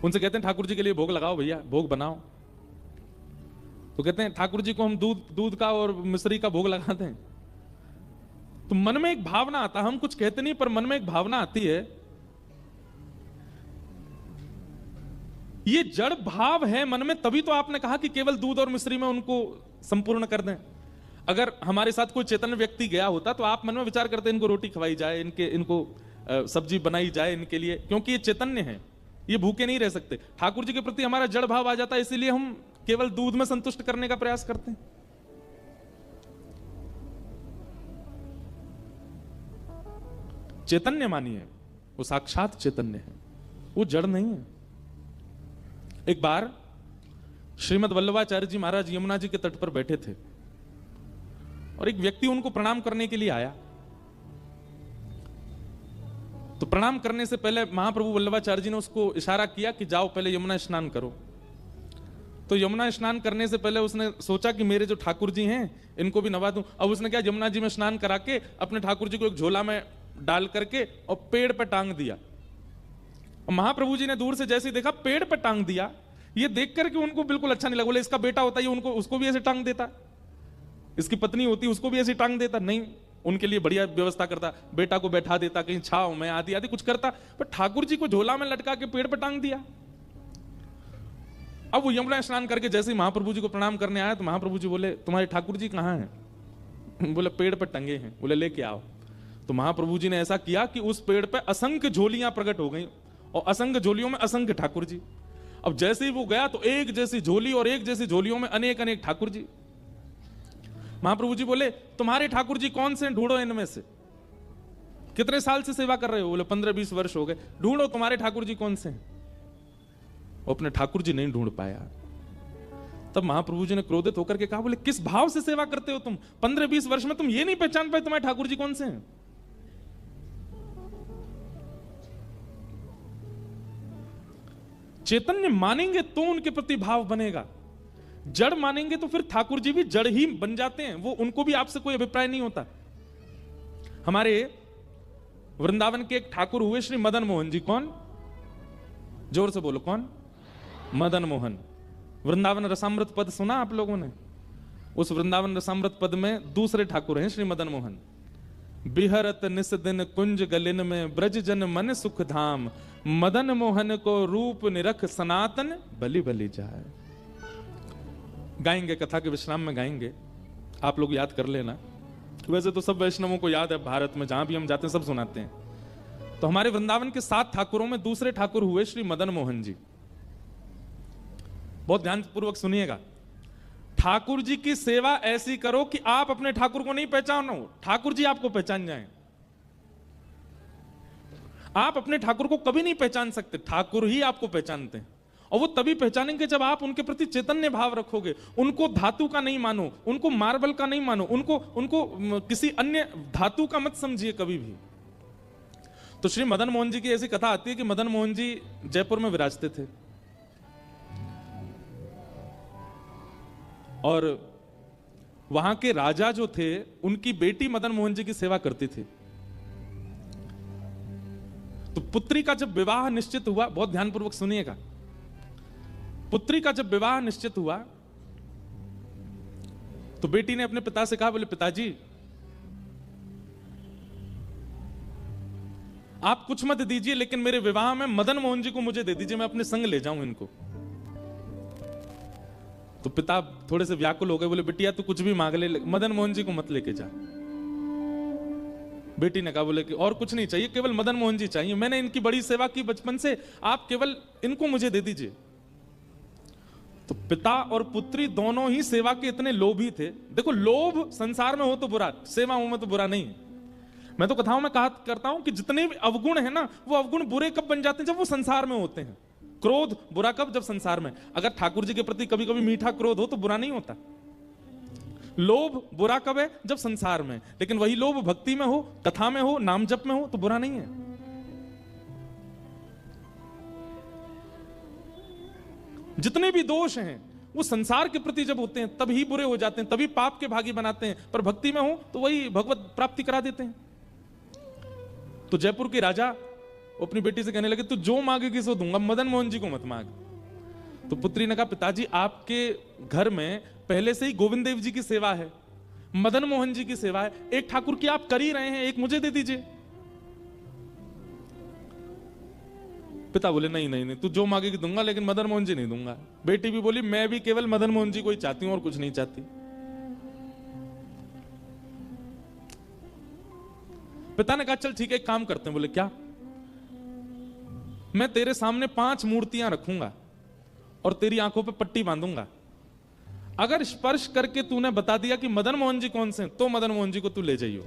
उनसे कहते हैं ठाकुर जी के लिए भोग लगाओ भैया, भोग बनाओ। तो कहते हैं ठाकुर जी को हम दूध का और मिश्री का भोग लगाते हैं। तो मन में एक भावना आता, हम कुछ कहते नहीं पर मन में एक भावना आती है, ये जड़ भाव है मन में, तभी तो आपने कहा कि केवल दूध और मिश्री में उनको संपूर्ण कर दें। अगर हमारे साथ कोई चैतन्य व्यक्ति गया होता तो आप मन में विचार करते इनको रोटी खवाई जाए, इनको सब्जी बनाई जाए इनके लिए, क्योंकि ये चैतन्य है, ये भूखे नहीं रह सकते। ठाकुर जी के प्रति हमारा जड़ भाव आ जाता है, इसीलिए हम केवल दूध में संतुष्ट करने का प्रयास करते हैं। चैतन्य मानिए, वो साक्षात चैतन्य है, वो जड़ नहीं है। एक बार श्रीमद् वल्लभाचार्य जी महाराज यमुना जी के तट पर बैठे थे और एक व्यक्ति उनको प्रणाम करने के लिए आया। तो प्रणाम करने से पहले महाप्रभु वल्लभाचार्य जी ने उसको इशारा किया कि जाओ पहले यमुना स्नान करो। तो यमुना स्नान करने से पहले उसने सोचा कि मेरे जो ठाकुर जी हैं इनको भी नवा दूं। अब उसने क्या, यमुना जी में स्नान करा के अपने ठाकुर जी को एक झोला में डाल करके और पेड़ पर टांग दिया। महाप्रभु जी ने दूर से जैसे देखा पेड़ पर टांग दिया, ये देख करके उनको बिल्कुल अच्छा नहीं लगा। बोले इसका बेटा होता, ये उनको उसको भी ऐसे टांग देता, इसकी पत्नी होती उसको भी ऐसे टांग देता। नहीं, उनके लिए बढ़िया व्यवस्था करता, बेटा को बैठा देता कहीं छाव में, आदि आदि कुछ करता, पर ठाकुर जी को झोला में लटका के पेड़ पर टांग दिया। अब वो यमुना स्नान करके जैसे ही महाप्रभु जी को प्रणाम करने आया तो महाप्रभु जी बोले तुम्हारे ठाकुर जी कहाँ हैं? बोले पेड़ पर टंगे हैं। बोले लेके आओ। तो महाप्रभु जी ने ऐसा किया कि उस पेड़ पर असंख्य झोलियां प्रकट हो गई और असंख्य झोलियों में असंख्य ठाकुर जी। अब जैसे ही वो गया तो एक जैसी झोली और एक जैसी झोलियों में अनेक अनेक ठाकुर जी। महाप्रभु जी बोले तुम्हारे ठाकुर जी कौन से हैं, ढूंढो इनमें से। कितने साल से सेवा कर रहे हो? बोले 15-20 वर्ष हो गए। ढूंढो तुम्हारे ठाकुर जी कौन से हैं। वो अपने ठाकुर जी नहीं ढूंढ पाया। तब महाप्रभु जी ने क्रोधित होकर के कहा, बोले किस भाव से सेवा करते हो तुम? 15-20 वर्ष में तुम ये नहीं पहचान पाए तुम्हारे ठाकुर जी कौन से हैं? चैतन्य मानेंगे तो उनके प्रति भाव बनेगा, जड़ मानेंगे तो फिर ठाकुर जी भी जड़ ही बन जाते हैं, वो उनको भी आपसे कोई अभिप्राय नहीं होता। हमारे वृंदावन के एक ठाकुर हुए श्री मदन मोहन जी। कौन? जोर से बोलो कौन? मदन मोहन। वृंदावन रसामृत पद सुना आप लोगों ने? उस वृंदावन रसामृत पद में दूसरे ठाकुर हैं श्री मदन मोहन। बिहरत निस दिन कुंज गलिन में ब्रज जन मन सुख धाम, मदन मोहन को रूप निरख सनातन बलि बलि जाए। गाएंगे, कथा के विश्राम में गाएंगे, आप लोग याद कर लेना। वैसे तो सब वैष्णवों को याद है, भारत में जहां भी हम जाते हैं सब सुनाते हैं। तो हमारे वृंदावन के 7 ठाकुरों में दूसरे ठाकुर हुए श्री मदन मोहन जी। बहुत ध्यानपूर्वक सुनिएगा। ठाकुर जी की सेवा ऐसी करो कि आप अपने ठाकुर को नहीं पहचानो, ठाकुर जी आपको पहचान जाएं। आप अपने ठाकुर को कभी नहीं पहचान सकते, ठाकुर ही आपको पहचानते हैं। और वो तभी पहचानेंगे जब आप उनके प्रति चैतन्य भाव रखोगे। उनको धातु का नहीं मानो, उनको मार्बल का नहीं मानो, उनको किसी अन्य धातु का मत समझिए कभी भी। तो श्री मदन मोहन जी की ऐसी कथा आती है कि मदन मोहन जी जयपुर में विराजते थे और वहां के राजा जो थे उनकी बेटी मदन मोहन जी की सेवा करती थी। तो पुत्री का जब विवाह निश्चित हुआ, बहुत ध्यानपूर्वक सुनिएगा, पुत्री का जब विवाह निश्चित हुआ तो बेटी ने अपने पिता से कहा, बोले पिताजी आप कुछ मत दीजिए लेकिन मेरे विवाह में मदन मोहन जी को मुझे दे दीजिए, मैं अपने संग ले जाऊं इनको। तो पिता थोड़े से व्याकुल हो गए, बोले बिटिया तू कुछ भी मांग ले, मदन मोहन जी को मत लेके जा। बेटी ने कहा, बोले कि और कुछ नहीं चाहिए, केवल मदन मोहन जी चाहिए, मैंने इनकी बड़ी सेवा की बचपन से, आप केवल इनको मुझे दे दीजिए। तो पिता और पुत्री दोनों ही सेवा के इतने लोभी थे। देखो लोभ संसार में हो तो बुरा, सेवाओं में तो बुरा नहीं है। मैं तो कथाओं में कहा करता हूं कि जितने भी अवगुण है ना, वो अवगुण बुरे कब बन जाते हैं? जब वो संसार में होते हैं। क्रोध बुरा कब? जब संसार में। अगर ठाकुर जी के प्रति कभी कभी मीठा क्रोध हो तो बुरा नहीं होता। लोभ बुरा कब है? जब संसार में। लेकिन वही लोभ भक्ति में हो, कथा में हो, नाम जप में हो तो बुरा नहीं है। जितने भी दोष हैं वो संसार के प्रति जब होते हैं तभी बुरे हो जाते हैं, तभी पाप के भागी बनाते हैं। पर भक्ति में हो तो वही भगवत प्राप्ति करा देते हैं। तो जयपुर के राजा वो अपनी बेटी से कहने लगे तू जो मांगेगी सो दूंगा, मदन मोहन जी को मत मांग। तो पुत्री ने कहा पिताजी आपके घर में पहले से ही गोविंद देव जी की सेवा है, मदन मोहन जी की सेवा है, एक ठाकुर की आप कर ही रहे हैं, एक मुझे दे दीजिए। पिता बोले नहीं नहीं नहीं, तू जो मांगेगी दूंगा, लेकिन मदन मोहन जी नहीं दूंगा। बेटी भी बोली मैं भी केवल मदन मोहन जी को ही चाहती हूं और कुछ नहीं चाहती। पिता ने कहा चल ठीक है, एक काम करते हैं। बोले क्या? मैं तेरे सामने 5 मूर्तियां रखूंगा और तेरी आंखों पे पट्टी बांधूंगा। अगर स्पर्श करके तूने बता दिया कि मदन मोहन जी कौन से हैं, तो मदन मोहन जी को तू ले जाइयो।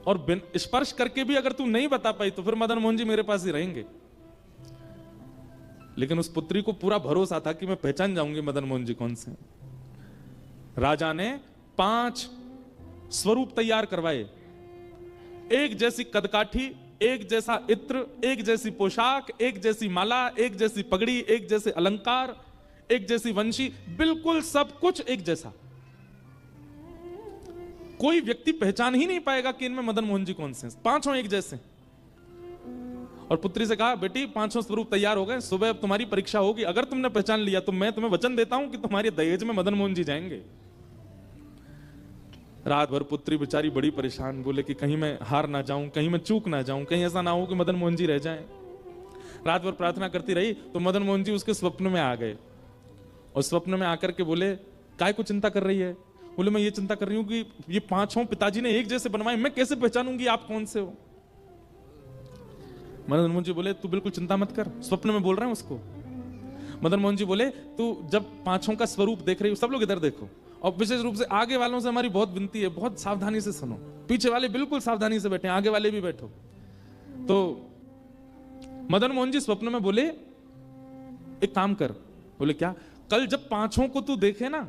और स्पर्श करके भी अगर तू नहीं बता पाई तो फिर मदन मोहन जी मेरे पास ही रहेंगे। लेकिन उस पुत्री को पूरा भरोसा था कि मैं पहचान जाऊंगी मदन मोहन जी कौन से हैं। राजा ने 5 स्वरूप तैयार करवाए, एक जैसी कदकाठी, एक जैसा इत्र, एक जैसी पोशाक, एक जैसी माला, एक जैसी पगड़ी, एक जैसे अलंकार, एक जैसी वंशी, बिल्कुल सब कुछ एक जैसा। कोई व्यक्ति पहचान ही नहीं पाएगा कि इनमें मदन मोहन जी कौन से हैं, 5 एक जैसे। और पुत्री से कहा बेटी 5 स्वरूप तैयार हो गए, सुबह अब तुम्हारी परीक्षा होगी, अगर तुमने पहचान लिया तो मैं तुम्हें वचन देता हूं कि तुम्हारे दहेज में मदन मोहन जी जाएंगे। रात भर पुत्री बेचारी बड़ी परेशान, बोले कि कहीं मैं हार ना जाऊं, कहीं मैं चूक ना जाऊं, कहीं ऐसा ना हो कि मदन मोहन जी रह जाएं। रात भर प्रार्थना करती रही तो मदन मोहन जी उसके स्वप्न में आ गए और स्वप्न में आकर के बोले काय को चिंता कर रही है? बोले मैं ये चिंता कर रही हूं कि ये 5 पिताजी ने एक जैसे बनवाए, मैं कैसे पहचानूंगी आप कौन से हो? मदन मोहन जी बोले तू बिल्कुल चिंता मत कर, स्वप्न में बोल रहे हैं उसको। मदन मोहन जी बोले तू जब 5 का स्वरूप देख रही हो, सब लोग इधर देखो, और विशेष रूप से आगे वालों से हमारी बहुत विनती है, बहुत सावधानी से सुनो, पीछे वाले बिल्कुल सावधानी से बैठे, आगे वाले भी बैठो। तो मदन मोहन जी स्वप्न में बोले एक काम कर। बोले क्या? कल जब 5 को तू देखे ना,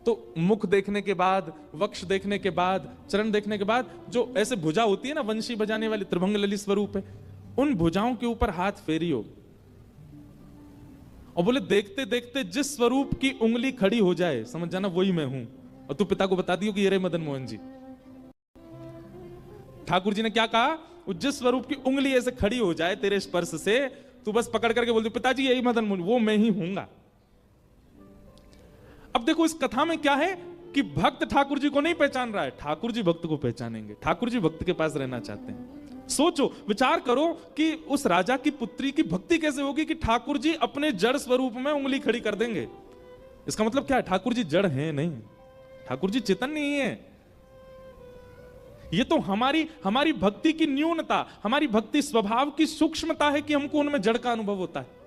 तो मुख देखने के बाद, वक्ष देखने के बाद, चरण देखने के बाद, जो ऐसे भुजा होती है ना वंशी बजाने वाली, त्रिभंग ललित स्वरूप है, उन भुजाओं के ऊपर हाथ फेरियो। और बोले देखते देखते जिस स्वरूप की उंगली खड़ी हो जाए समझ जाना वही मैं हूं। और तू पिता को बता दियो कि ये रहे मदन मोहन जी। ठाकुर जी ने क्या कहा? जिस स्वरूप की उंगली ऐसे खड़ी हो जाए तेरे स्पर्श से, तू बस पकड़ करके बोल दो पिताजी यही मदन मोहन, वो मैं ही हूंगा। अब देखो इस कथा में क्या है कि भक्त ठाकुर जी को नहीं पहचान रहा है, ठाकुर जी भक्त को पहचानेंगे, ठाकुर जी भक्त के पास रहना चाहते हैं। सोचो, विचार करो कि उस राजा की पुत्री की भक्ति कैसे होगी कि ठाकुर जी अपने जड़ स्वरूप में उंगली खड़ी कर देंगे। इसका मतलब क्या है? ठाकुर जी जड़ हैं नहीं, ठाकुर जी चेतन नहीं है। ये तो हमारी भक्ति की न्यूनता, हमारी भक्ति स्वभाव की सूक्ष्मता है कि हमको उनमें जड़ का अनुभव होता है।